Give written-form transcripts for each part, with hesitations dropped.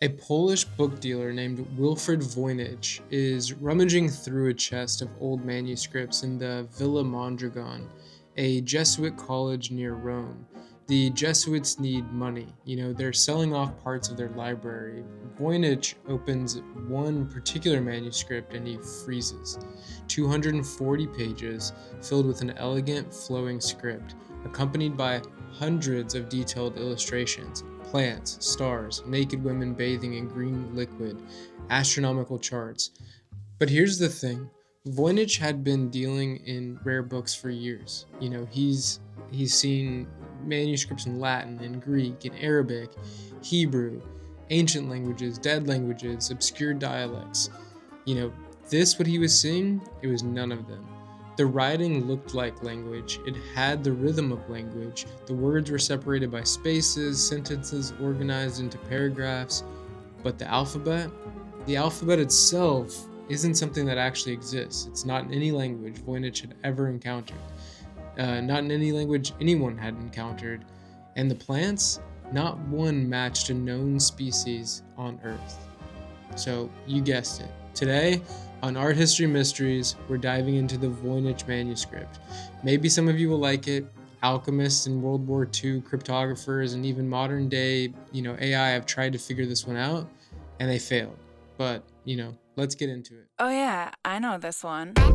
A Polish book dealer named Wilfred Voynich is rummaging through a chest of old manuscripts in the Villa Mondragon, a Jesuit college near Rome. The Jesuits need money. They're selling off parts of their library. Voynich opens one particular manuscript and he freezes. 240 pages filled with an elegant, flowing script, accompanied by hundreds of detailed illustrations, plants, stars, naked women bathing in green liquid, astronomical charts. But here's the thing. Voynich had been dealing in rare books for years. He's seen manuscripts in Latin and Greek and Arabic, Hebrew, ancient languages, dead languages, obscure dialects. You know, what he was seeing, it was none of them. The writing looked like language. It had the rhythm of language. The words were separated by spaces, sentences organized into paragraphs. But the alphabet itself isn't something that actually exists. It's not in any language Voynich had ever encountered, not in any language anyone had encountered. And the plants, not one matched a known species on Earth. So, you guessed it. Today, on Art History Mysteries, we're diving into the Voynich Manuscript. Maybe some of you will like it. Alchemists in World War II, cryptographers, and even modern day, AI have tried to figure this one out, and they failed. But, let's get into it. Oh yeah, I know this one. I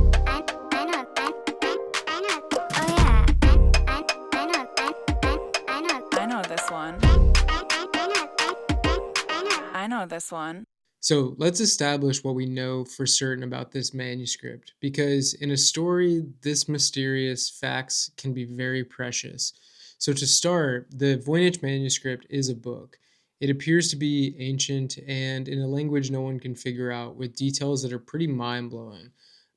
know this one. I know this one. So let's establish what we know for certain about this manuscript, because in a story this mysterious, facts can be very precious. So to start, the Voynich manuscript is a book. It appears to be ancient and in a language no one can figure out, with details that are pretty mind-blowing.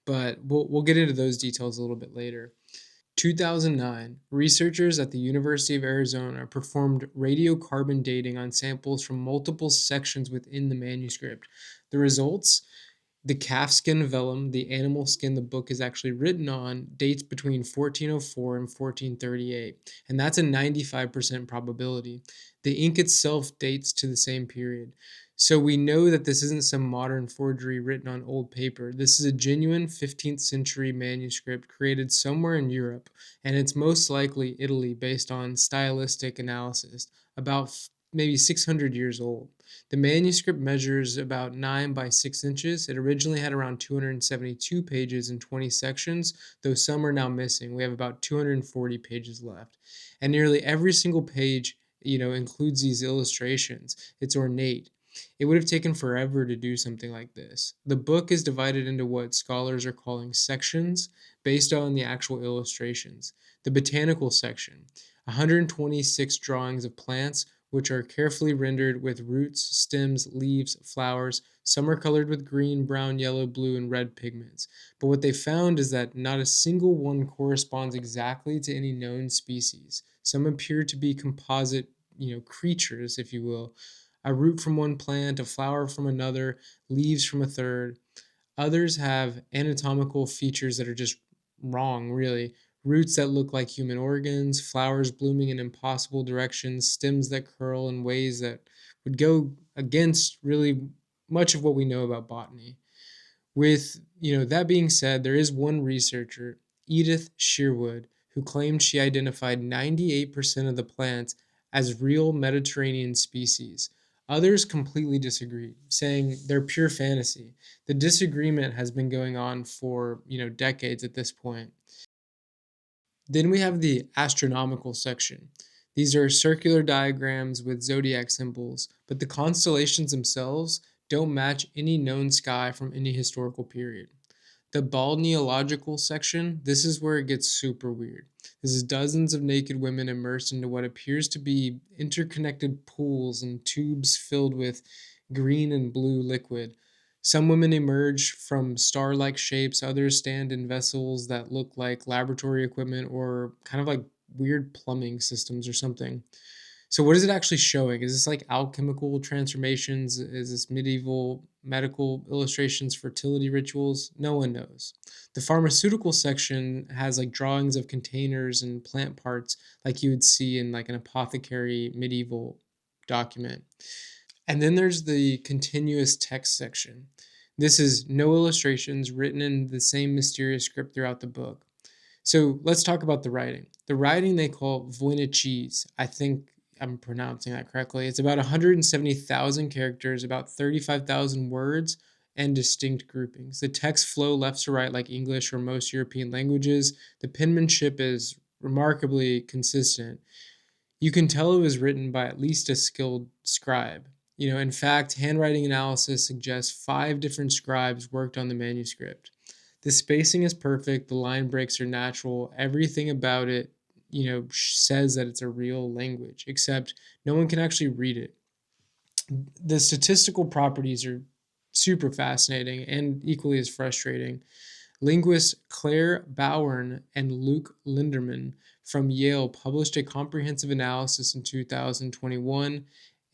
But we'll get into those details a little bit later. 2009, researchers at the University of Arizona performed radiocarbon dating on samples from multiple sections within the manuscript. The results: the calfskin vellum, the animal skin the book is actually written on, dates between 1404 and 1438, and that's a 95% probability. The ink itself dates to the same period. So we know that this isn't some modern forgery written on old paper. This is a genuine 15th century manuscript created somewhere in Europe, and it's most likely Italy based on stylistic analysis, about maybe 600 years old. The manuscript measures about 9 by 6 inches. It originally had around 272 pages and 20 sections, though some are now missing. We have about 240 pages left. And nearly every single page, includes these illustrations. It's ornate. It would have taken forever to do something like this. The book is divided into what scholars are calling sections based on the actual illustrations. The botanical section, 126 drawings of plants, which are carefully rendered with roots, stems, leaves, flowers. Some are colored with green, brown, yellow, blue, and red pigments. But what they found is that not a single one corresponds exactly to any known species. Some appear to be composite, creatures, if you will. A root from one plant, a flower from another, leaves from a third. Others have anatomical features that are just wrong, really. Roots that look like human organs, flowers blooming in impossible directions, stems that curl in ways that would go against really much of what we know about botany. With, that being said, there is one researcher, Edith Sherwood, who claimed she identified 98% of the plants as real Mediterranean species. Others completely disagreed, saying they're pure fantasy. The disagreement has been going on for, decades at this point. Then we have the astronomical section. These are circular diagrams with zodiac symbols, but the constellations themselves don't match any known sky from any historical period. The balneological section, this is where it gets super weird. This is dozens of naked women immersed into what appears to be interconnected pools and tubes filled with green and blue liquid. Some women emerge from star-like shapes, others stand in vessels that look like laboratory equipment or kind of like weird plumbing systems or something. So what is it actually showing? Is this like alchemical transformations? Is this medieval medical illustrations, fertility rituals? No one knows. The pharmaceutical section has like drawings of containers and plant parts like you would see in like an apothecary medieval document. And then there's the continuous text section. This is no illustrations written in the same mysterious script throughout the book. So let's talk about the writing. The writing they call Voynich. I think I'm pronouncing that correctly. It's about 170,000 characters, about 35,000 words, and distinct groupings. The text flow left to right like English or most European languages. The penmanship is remarkably consistent. You can tell it was written by at least a skilled scribe. In fact, handwriting analysis suggests 5 different scribes worked on the manuscript. The spacing is perfect, the line breaks are natural, everything about it, says that it's a real language, except no one can actually read it. The statistical properties are super fascinating and equally as frustrating. Linguists Claire Bowern and Luke Linderman from Yale published a comprehensive analysis in 2021.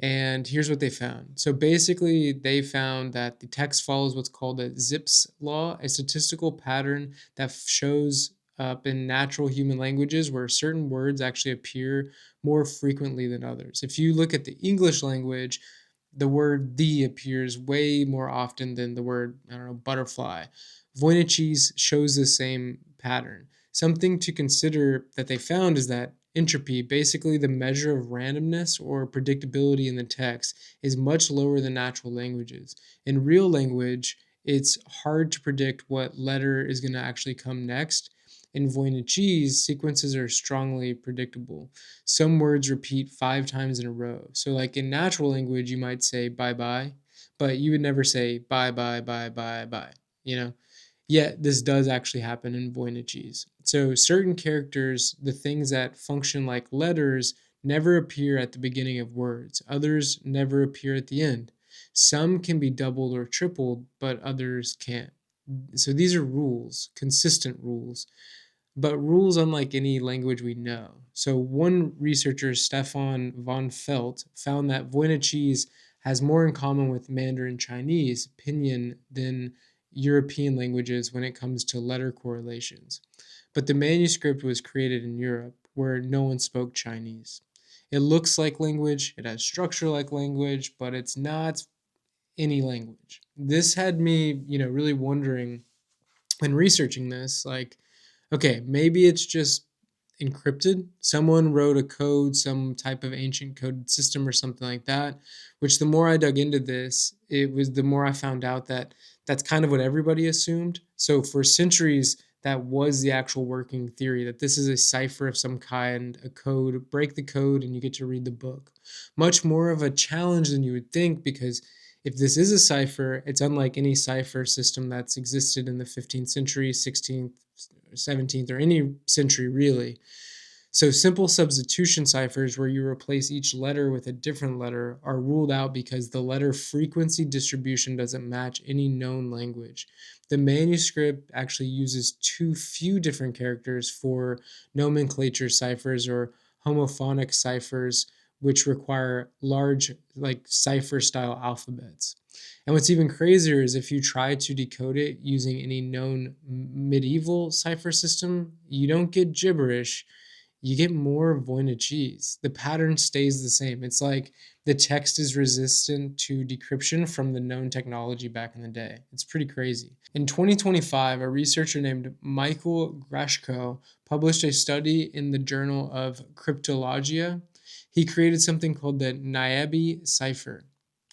And here's what they found. So basically, they found that the text follows what's called a Zipf's law, a statistical pattern that shows up in natural human languages where certain words actually appear more frequently than others. If you look at the English language, the word "the" appears way more often than the word, I don't know, butterfly. Voynich shows the same pattern. Something to consider that they found is that entropy, basically the measure of randomness or predictability in the text, is much lower than natural languages. In real language, it's hard to predict what letter is going to actually come next. In Voynich's, sequences are strongly predictable. Some words repeat 5 times in a row. So, like in natural language, you might say bye bye, but you would never say bye bye bye bye bye, you know? Yet this does actually happen in Voynich's. So certain characters, the things that function like letters, never appear at the beginning of words. Others never appear at the end. Some can be doubled or tripled, but others can't. So these are rules, consistent rules, but rules unlike any language we know. So one researcher, Stefan von Felt, found that Voynich's has more in common with Mandarin Chinese, Pinyin, than European languages when it comes to letter correlations. But the manuscript was created in Europe, where no one spoke Chinese. It looks like language, it has structure like language, but it's not any language. This had me, really wondering when researching this, like, okay, maybe it's just encrypted. Someone wrote a code, some type of ancient code system or something like that, which the more I dug into this, the more I found out that that's kind of what everybody assumed. So for centuries, that was the actual working theory, that this is a cipher of some kind, a code, break the code and you get to read the book. Much more of a challenge than you would think, because if this is a cipher, it's unlike any cipher system that's existed in the 15th century, 16th, 17th, or any century really. So simple substitution ciphers where you replace each letter with a different letter are ruled out because the letter frequency distribution doesn't match any known language. The manuscript actually uses too few different characters for nomenclature ciphers or homophonic ciphers, which require large, like cipher style alphabets. And what's even crazier is if you try to decode it using any known medieval cipher system, you don't get gibberish, you get more Voynichese. The pattern stays the same. It's like the text is resistant to decryption from the known technology back in the day. It's pretty crazy. In 2025, a researcher named Michael Grashko published a study in the Journal of Cryptologia. He created something called the Naibi cipher.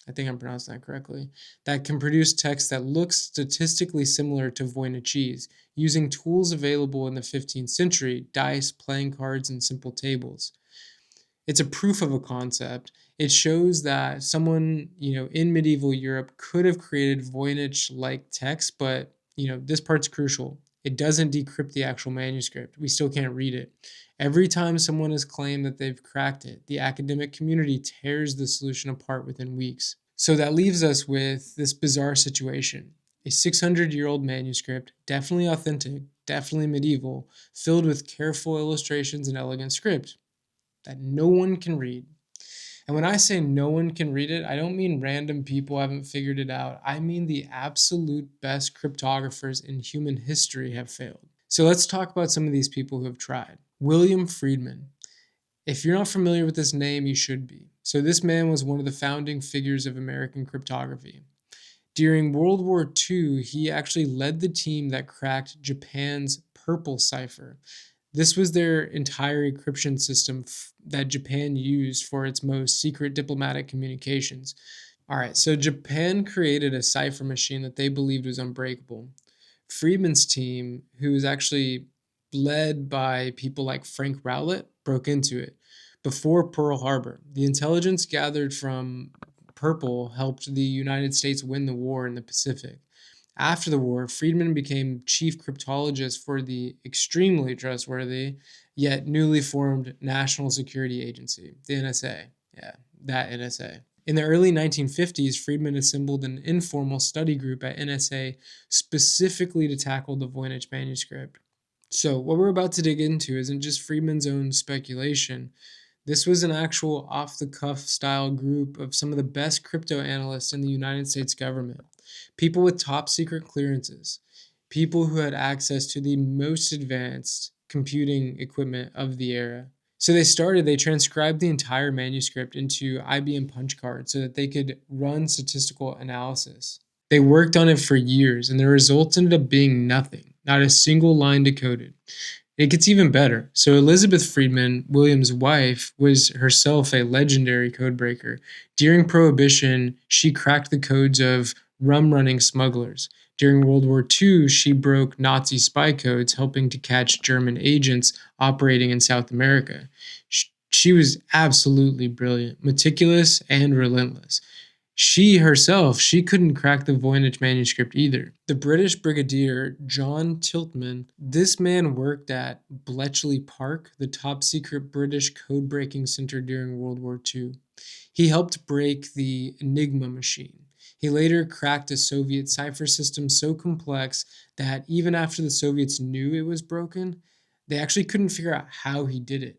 I think I'm pronouncing that correctly, that can produce text that looks statistically similar to Voynichese, using tools available in the 15th century, dice, playing cards, and simple tables. It's a proof of a concept. It shows that someone, in medieval Europe could have created Voynich-like text, but, this part's crucial. It doesn't decrypt the actual manuscript. We still can't read it. Every time someone has claimed that they've cracked it, the academic community tears the solution apart within weeks. So that leaves us with this bizarre situation. A 600-year-old manuscript, definitely authentic, definitely medieval, filled with careful illustrations and elegant script that no one can read. And when I say no one can read it, I don't mean random people haven't figured it out. I mean the absolute best cryptographers in human history have failed. So let's talk about some of these people who have tried. William Friedman. If you're not familiar with this name, you should be. So this man was one of the founding figures of American cryptography. During World War II, he actually led the team that cracked Japan's purple cipher. This was their entire encryption system that Japan used for its most secret diplomatic communications. All right, so Japan created a cipher machine that they believed was unbreakable. Friedman's team, who was actually led by people like Frank Rowlett, broke into it. Before Pearl Harbor, the intelligence gathered from Purple helped the United States win the war in the Pacific. After the war, Friedman became chief cryptologist for the extremely trustworthy yet newly formed National Security Agency, the NSA. Yeah, that NSA. In the early 1950s, Friedman assembled an informal study group at NSA specifically to tackle the Voynich Manuscript. So, what we're about to dig into isn't just Friedman's own speculation. This was an actual off the cuff style group of some of the best crypto analysts in the United States government, people with top secret clearances, people who had access to the most advanced computing equipment of the era. So they transcribed the entire manuscript into IBM punch cards so that they could run statistical analysis. They worked on it for years, and the results ended up being nothing, not a single line decoded. It gets even better. So Elizabeth Friedman, William's wife, was herself a legendary codebreaker. During Prohibition, she cracked the codes of rum-running smugglers. During World War II, she broke Nazi spy codes, helping to catch German agents operating in South America. She was absolutely brilliant, meticulous, and relentless. She herself, she couldn't crack the Voynich manuscript either. The British brigadier John Tiltman, this man worked at Bletchley Park, the top secret British code-breaking center during World War II. He helped break the Enigma machine. He later cracked a Soviet cipher system so complex that even after the Soviets knew it was broken, they actually couldn't figure out how he did it.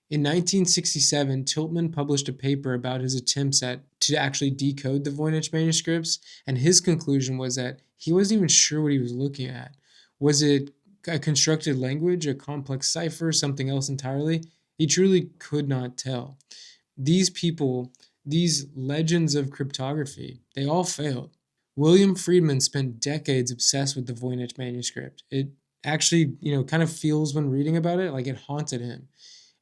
In 1967, Tiltman published a paper about his attempts to actually decode the Voynich manuscripts, and his conclusion was that he wasn't even sure what he was looking at. Was it a constructed language, a complex cipher, something else entirely? He truly could not tell. These people, these legends of cryptography, they all failed. William Friedman spent decades obsessed with the Voynich manuscript. It actually, kind of feels when reading about it like it haunted him.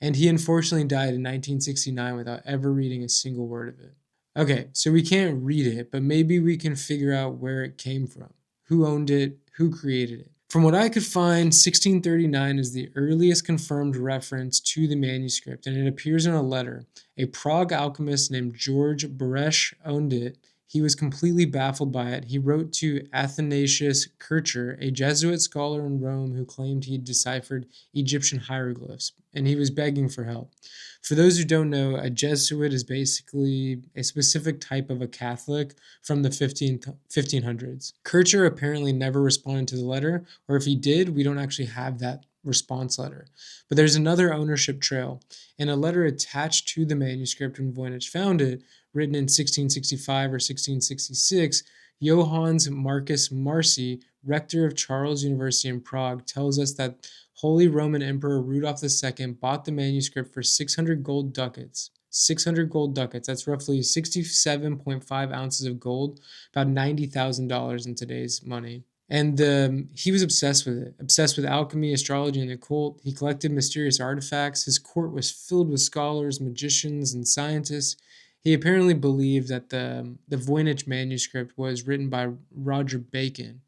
And he unfortunately died in 1969 without ever reading a single word of it. Okay, so we can't read it, but maybe we can figure out where it came from, who owned it, who created it. From what I could find, 1639 is the earliest confirmed reference to the manuscript, and it appears in a letter. A Prague alchemist named George Beresch owned it. He was completely baffled by it. He wrote to Athanasius Kircher, a Jesuit scholar in Rome who claimed he had deciphered Egyptian hieroglyphs, and he was begging for help. For those who don't know, a Jesuit is basically a specific type of a Catholic from the 1500s. Kircher apparently never responded to the letter, or if he did, we don't actually have that response letter. But there's another ownership trail. In a letter attached to the manuscript when Voynich found it, written in 1665 or 1666, Johannes Marcus Marci, rector of Charles University in Prague, tells us that Holy Roman Emperor Rudolph II bought the manuscript for 600 gold ducats. 600 gold ducats, that's roughly 67.5 ounces of gold, about $90,000 in today's money. And he was obsessed with it, obsessed with alchemy, astrology, and the occult. He collected mysterious artifacts. His court was filled with scholars, magicians, and scientists. He apparently believed that the Voynich manuscript was written by Roger Bacon,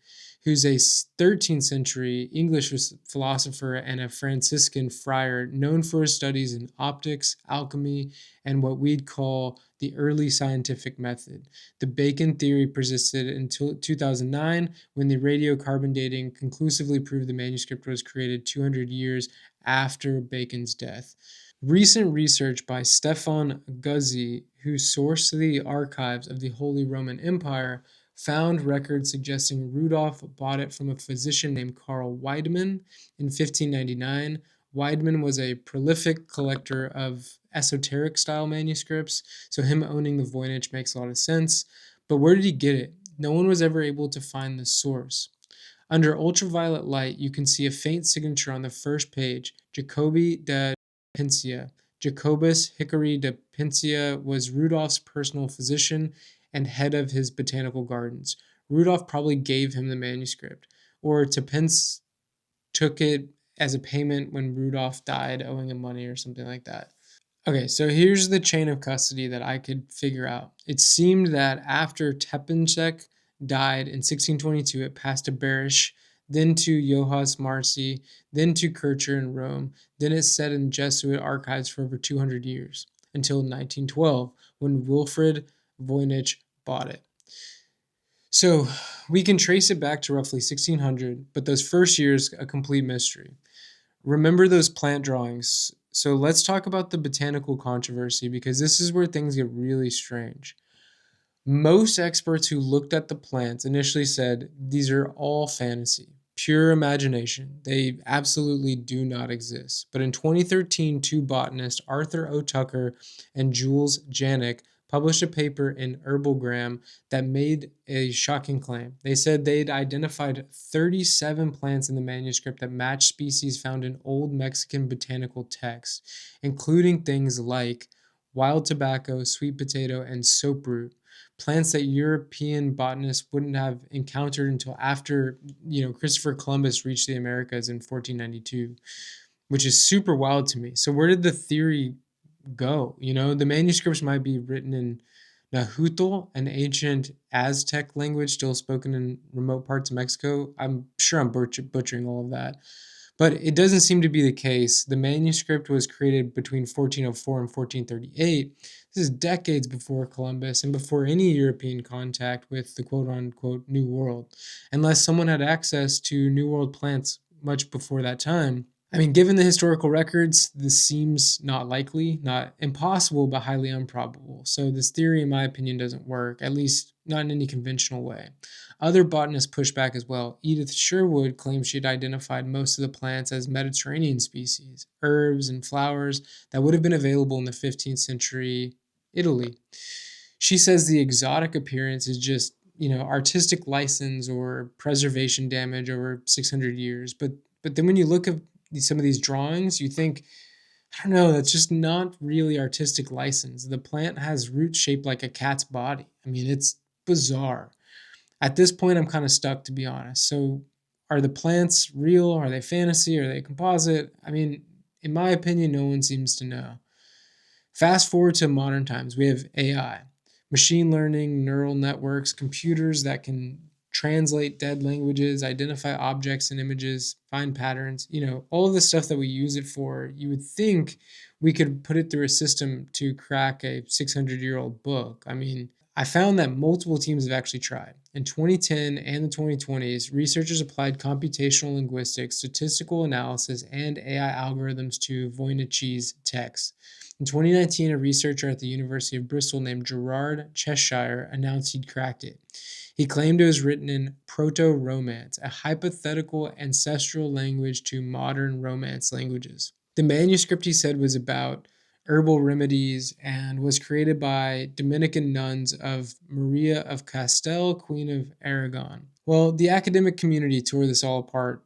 who's a 13th century English philosopher and a Franciscan friar known for his studies in optics, alchemy, and what we'd call the early scientific method. The Bacon theory persisted until 2009 when the radiocarbon dating conclusively proved the manuscript was created 200 years after Bacon's death. Recent research by Stefan Guzzi, who sourced the archives of the Holy Roman Empire, found records suggesting Rudolph bought it from a physician named Karl Weidmann in 1599. Weidmann was a prolific collector of esoteric style manuscripts, so him owning the Voynich makes a lot of sense. But where did he get it? No one was ever able to find the source. Under ultraviolet light, you can see a faint signature on the first page, Jacobi de Pensia. Jacobus Hickory de Pincia was Rudolph's personal physician and head of his botanical gardens. Rudolph probably gave him the manuscript, or Tepence took it as a payment when Rudolph died, owing him money or something like that. Okay, so here's the chain of custody that I could figure out. It seemed that after Tepencek died in 1622, it passed to Berish, then to Johannes Marci, then to Kircher in Rome, then it sat in Jesuit archives for over 200 years, until 1912, when Wilfrid Voynich bought it. So we can trace it back to roughly 1600, but those first years, a complete mystery. Remember those plant drawings. So let's talk about the botanical controversy because this is where things get really strange. Most experts who looked at the plants initially said these are all fantasy, pure imagination. They absolutely do not exist. But in 2013, two botanists, Arthur O. Tucker and Jules Janik, published a paper in Herbalgram that made a shocking claim. They said they'd identified 37 plants in the manuscript that matched species found in old Mexican botanical texts, including things like wild tobacco, sweet potato, and soaproot, plants that European botanists wouldn't have encountered until after, Christopher Columbus reached the Americas in 1492, which is super wild to me. So where did the theory go? The manuscripts might be written in Nahuatl, an ancient Aztec language still spoken in remote parts of Mexico. I'm sure I'm butchering all of that. But it doesn't seem to be the case. The manuscript was created between 1404 and 1438. This is decades before Columbus and before any European contact with the quote-unquote New World, unless someone had access to New World plants much before that time. I mean, given the historical records, this seems not likely, not impossible, but highly improbable. So this theory, in my opinion, doesn't work, at least not in any conventional way. Other botanists push back as well. Edith Sherwood claims she'd identified most of the plants as Mediterranean species, herbs and flowers that would have been available in the 15th century Italy. She says the exotic appearance is just, artistic license or preservation damage over 600 years. But then when you look at some of these drawings, you think, I don't know, that's just not really artistic license. The plant has roots shaped like a cat's body. I mean, it's bizarre. At this point, I'm kind of stuck, to be honest. So, are the plants real? Are they fantasy? Are they composite? I mean, in my opinion, no one seems to know. Fast forward to modern times, we have AI, machine learning, neural networks, computers that can translate dead languages, identify objects and images, find patterns, all of the stuff that we use it for. You would think we could put it through a system to crack a 600-year-old book. I mean, I found that multiple teams have actually tried. In 2010 and the 2020s, researchers applied computational linguistics, statistical analysis, and AI algorithms to Voynich's text. In 2019, a researcher at the University of Bristol named Gerard Cheshire announced he'd cracked it. He claimed it was written in Proto-Romance, a hypothetical ancestral language to modern Romance languages. The manuscript, he said, was about herbal remedies and was created by Dominican nuns of Maria of Castile, Queen of Aragon. Well, the academic community tore this all apart,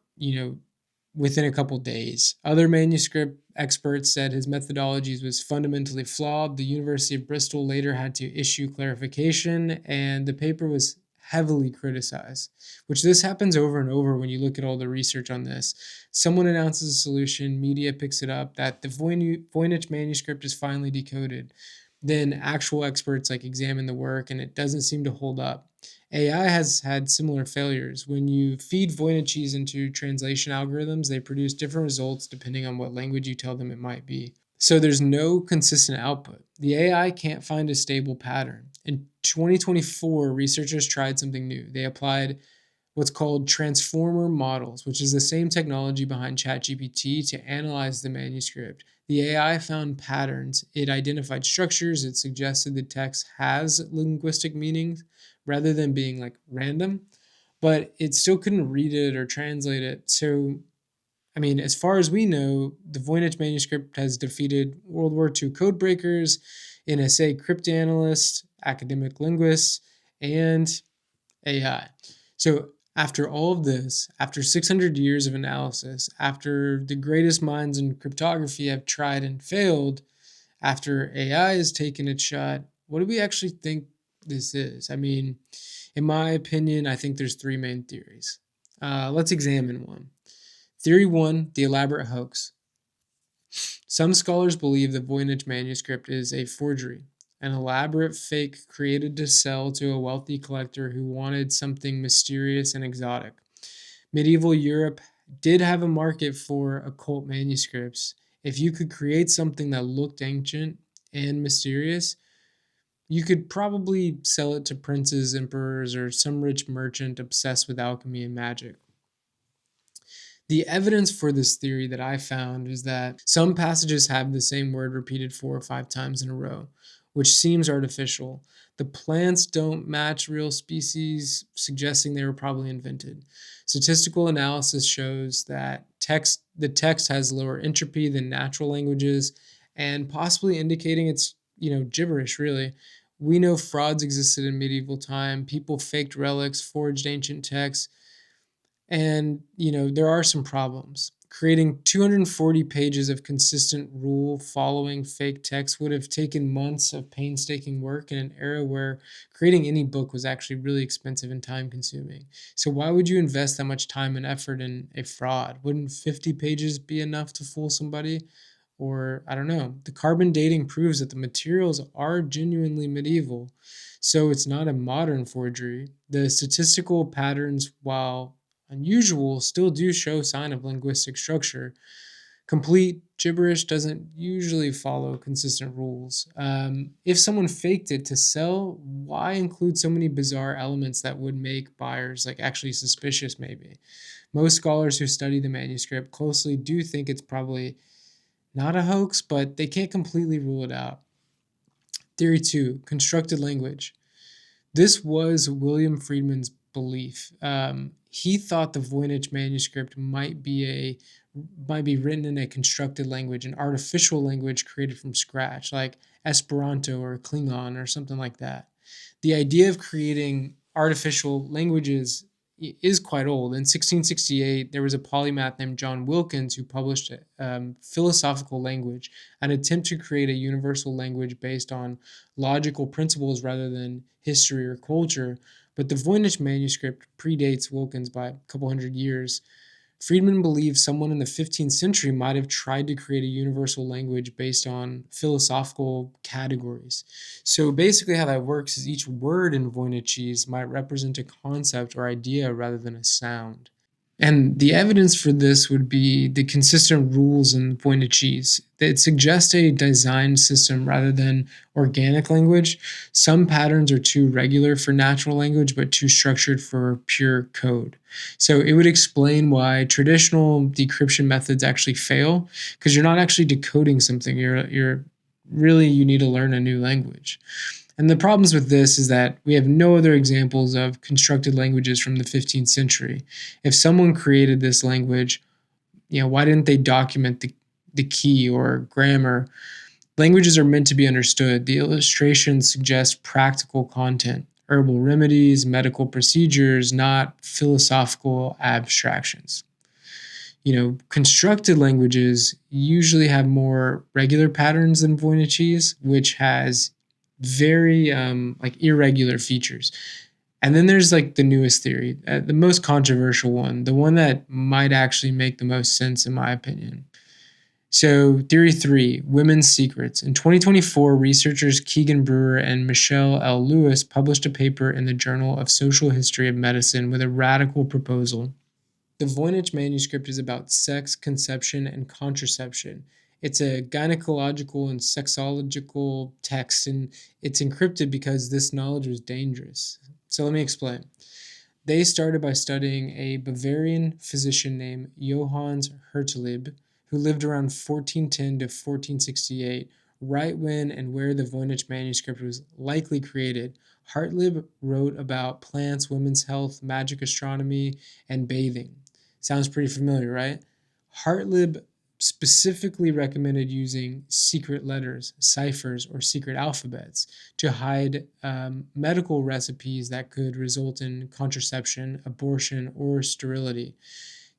within a couple days. Other manuscript experts said his methodologies was fundamentally flawed. The University of Bristol later had to issue clarification, and the paper was heavily criticized, which this happens over and over when you look at all the research on this. Someone announces a solution, media picks it up, that the Voynich manuscript is finally decoded. Then actual experts examine the work and it doesn't seem to hold up. AI has had similar failures. When you feed Voynichs into translation algorithms, they produce different results depending on what language you tell them it might be. So there's no consistent output. The AI can't find a stable pattern. In 2024, researchers tried something new. They applied what's called transformer models, which is the same technology behind ChatGPT, to analyze the manuscript. The AI found patterns. It identified structures. It suggested the text has linguistic meanings rather than being random, but it still couldn't read it or translate it. So, I mean, as far as we know, the Voynich manuscript has defeated World War II codebreakers, NSA cryptanalysts, academic linguists, and AI. So, after all of this, after 600 years of analysis, after the greatest minds in cryptography have tried and failed, After AI has taken its shot, what do we actually think this is? I mean, in my opinion, I think there's three main theories. Let's examine one. Theory one, the elaborate hoax. Some scholars believe the Voynich manuscript is a forgery, an elaborate fake created to sell to a wealthy collector who wanted something mysterious and exotic. Medieval Europe did have a market for occult manuscripts. If you could create something that looked ancient and mysterious, you could probably sell it to princes, emperors, or some rich merchant obsessed with alchemy and magic. The evidence for this theory that I found is that some passages have the same word repeated 4 or 5 times in a row, which seems artificial. The plants don't match real species, suggesting they were probably invented. Statistical analysis shows that the text has lower entropy than natural languages, and possibly indicating it's gibberish. Really, we know frauds existed in medieval time. People faked relics, forged ancient texts, and, there are some problems. Creating 240 pages of consistent rule following fake text would have taken months of painstaking work in an era where creating any book was actually really expensive and time consuming. So, why would you invest that much time and effort in a fraud? Wouldn't 50 pages be enough to fool somebody? Or, I don't know. The carbon dating proves that the materials are genuinely medieval, so it's not a modern forgery. The statistical patterns, while unusual, still do show sign of linguistic structure. Complete gibberish doesn't usually follow consistent rules. If someone faked it to sell, why include so many bizarre elements that would make buyers actually suspicious? Maybe most scholars who study the manuscript closely do think it's probably not a hoax, but they can't completely rule it out. Theory two, constructed language. This was William Friedman's belief. He thought the Voynich manuscript might be written in a constructed language, an artificial language created from scratch, like Esperanto or Klingon or something like that. The idea of creating artificial languages is quite old. In 1668, there was a polymath named John Wilkins who published Philosophical Language, an attempt to create a universal language based on logical principles rather than history or culture. But the Voynich manuscript predates Wilkins by a couple hundred years. Friedman believed someone in the 15th century might have tried to create a universal language based on philosophical categories. So basically, how that works is each word in Voynichese might represent a concept or idea rather than a sound. And the evidence for this would be the consistent rules in Voynich. It suggests a designed system rather than organic language. Some patterns are too regular for natural language, but too structured for pure code. So it would explain why traditional decryption methods actually fail, because you're not actually decoding something. You're really, you need to learn a new language. And the problems with this is that we have no other examples of constructed languages from the 15th century. If someone created this language, why didn't they document the key or grammar? Languages are meant to be understood. The illustrations suggest practical content, herbal remedies, medical procedures, not philosophical abstractions. Constructed languages usually have more regular patterns than Voynichese, which has very irregular features. And then there's the newest theory, the most controversial one, the one that might actually make the most sense in my opinion. So, theory three, women's secrets. In 2024, researchers Keegan Brewer and Michelle L. Lewis published a paper in the Journal of Social History of Medicine with a radical proposal. The Voynich manuscript is about sex, conception, and contraception. It's a gynecological and sexological text, and it's encrypted because this knowledge was dangerous. So let me explain. They started by studying a Bavarian physician named Johannes Hertelib, who lived around 1410 to 1468, right when and where the Voynich manuscript was likely created. Hartlib wrote about plants, women's health, magic astronomy, and bathing. Sounds pretty familiar, right? Hartlib specifically recommended using secret letters, ciphers, or secret alphabets to hide medical recipes that could result in contraception, abortion, or sterility.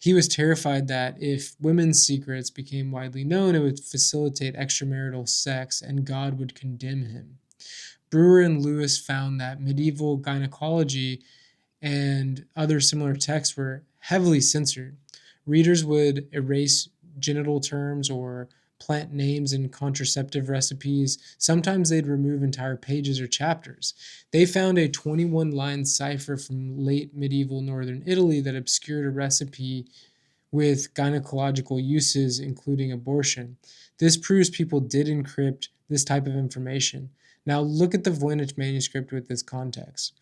He was terrified that if women's secrets became widely known, it would facilitate extramarital sex and God would condemn him. Brewer and Lewis found that medieval gynecology and other similar texts were heavily censored. Readers would erase genital terms or plant names in contraceptive recipes. Sometimes they'd remove entire pages or chapters. They found a 21-line cipher from late medieval northern Italy that obscured a recipe with gynecological uses, including abortion. This proves people did encrypt this type of information. Now look at the Voynich manuscript with this context.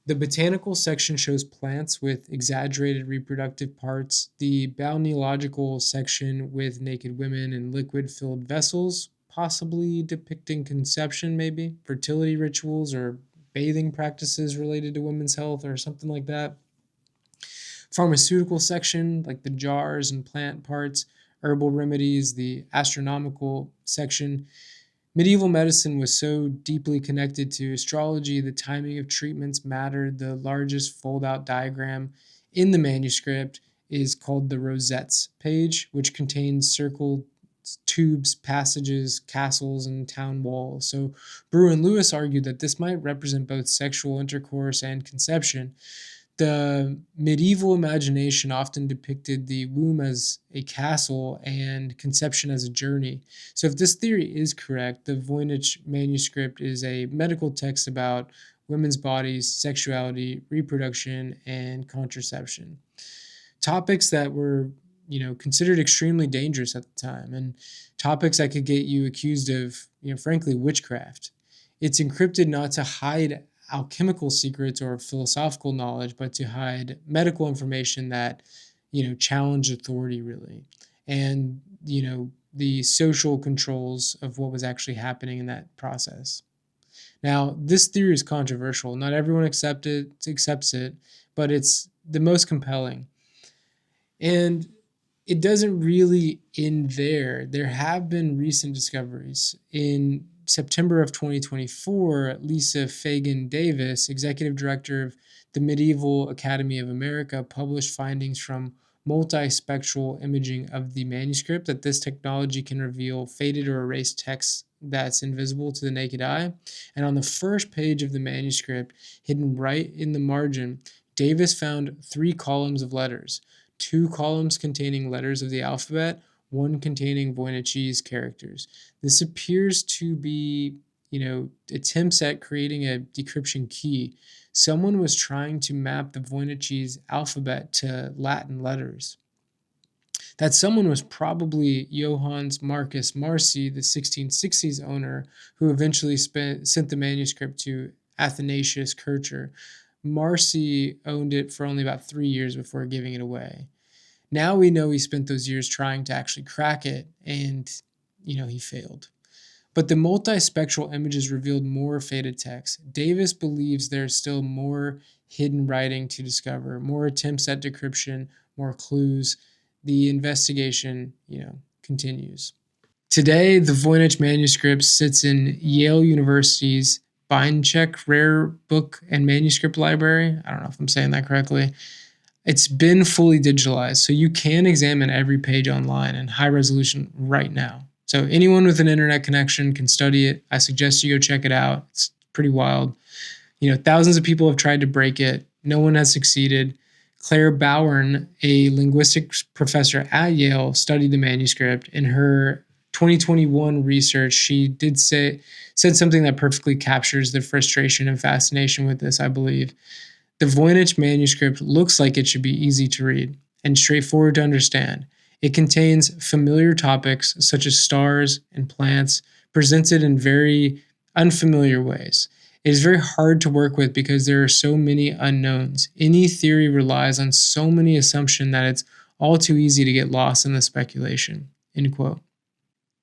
The botanical section shows plants with exaggerated reproductive parts. The balneological section with naked women in liquid-filled vessels, possibly depicting conception, maybe, fertility rituals or bathing practices related to women's health or something like that. Pharmaceutical section, like the jars and plant parts, herbal remedies, the astronomical section. Medieval medicine was so deeply connected to astrology, the timing of treatments mattered. The largest fold-out diagram in the manuscript is called the rosettes page, which contains circled tubes, passages, castles, and town walls. So Brewer and Lewis argued that this might represent both sexual intercourse and conception. The medieval imagination often depicted the womb as a castle and conception as a journey. So, if this theory is correct, the Voynich manuscript is a medical text about women's bodies, sexuality, reproduction, and contraception. Topics that were, considered extremely dangerous at the time, and topics that could get you accused of, frankly, witchcraft. It's encrypted not to hide alchemical secrets or philosophical knowledge, but to hide medical information that, challenged authority really. And, the social controls of what was actually happening in that process. Now, this theory is controversial. Not everyone accepts it, but it's the most compelling. And it doesn't really end there. There have been recent discoveries. In September of 2024, Lisa Fagan Davis, executive director of the Medieval Academy of America, published findings from multispectral imaging of the manuscript that this technology can reveal faded or erased text that's invisible to the naked eye. And on the first page of the manuscript, hidden right in the margin, Davis found 3 columns of letters. 2 columns containing letters of the alphabet, 1 containing Voynichese characters. This appears to be, attempts at creating a decryption key. Someone was trying to map the Voynichese alphabet to Latin letters. That someone was probably Johannes Marcus Marci, the 1660s owner, who eventually sent the manuscript to Athanasius Kircher. Marci owned it for only about 3 years before giving it away. Now we know he spent those years trying to actually crack it, and, he failed. But the multispectral images revealed more faded text. Davis believes there's still more hidden writing to discover, more attempts at decryption, more clues. The investigation, continues. Today, the Voynich manuscript sits in Yale University's Beincheck Rare Book and Manuscript Library. I don't know if I'm saying that correctly. It's been fully digitalized, so you can examine every page online in high resolution right now. So anyone with an internet connection can study it. I suggest you go check it out. It's pretty wild. Thousands of people have tried to break it. No one has succeeded. Claire Bowern, a linguistics professor at Yale, studied the manuscript. In her 2021 research, she said something that perfectly captures the frustration and fascination with this, I believe. The Voynich manuscript looks like it should be easy to read and straightforward to understand. It contains familiar topics such as stars and plants, presented in very unfamiliar ways. It is very hard to work with because there are so many unknowns. Any theory relies on so many assumptions that it's all too easy to get lost in the speculation. End quote.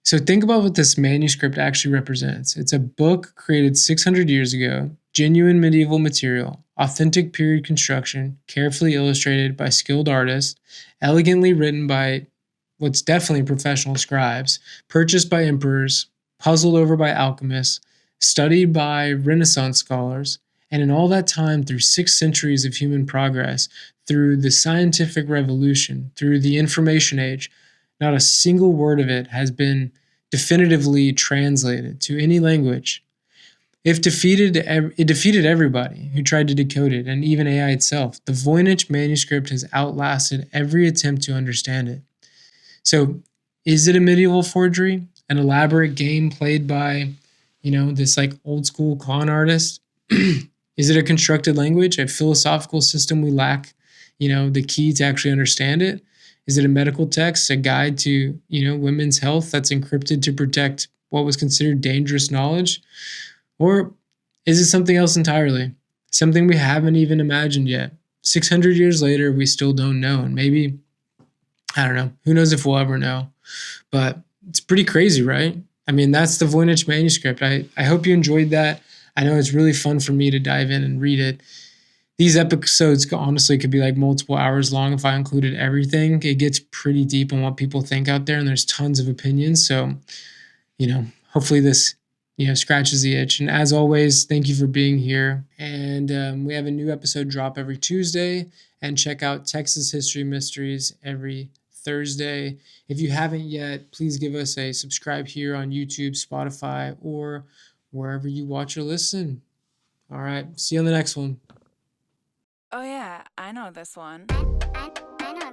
So think about what this manuscript actually represents. It's a book created 600 years ago, genuine medieval material, authentic period construction, carefully illustrated by skilled artists, elegantly written by what's definitely professional scribes, purchased by emperors, puzzled over by alchemists, studied by Renaissance scholars, And in all that time, through 6 centuries of human progress, through the scientific revolution, through the information age, not a single word of it has been definitively translated to any language. It defeated everybody who tried to decode it, and even AI itself. The Voynich Manuscript has outlasted every attempt to understand it. So, is it a medieval forgery? An elaborate game played by, this like old school con artist? Is it a constructed language, a philosophical system we lack, the key to actually understand it? Is it a medical text, a guide to, women's health that's encrypted to protect what was considered dangerous knowledge? Or is it something else entirely? Something we haven't even imagined yet. 600 years later, we still don't know. And maybe, I don't know, who knows if we'll ever know. But it's pretty crazy, right? I mean, that's the Voynich Manuscript. I hope you enjoyed that. I know it's really fun for me to dive in and read it. These episodes honestly could be like multiple hours long if I included everything. It gets pretty deep on what people think out there, and there's tons of opinions. So, hopefully this scratches the itch. And as always, thank you for being here. And we have a new episode drop every Tuesday. And check out Texas History Mysteries every Thursday. If you haven't yet, please give us a subscribe here on YouTube, Spotify, or wherever you watch or listen. All right, see you on the next one. Oh, yeah, I know this one. I know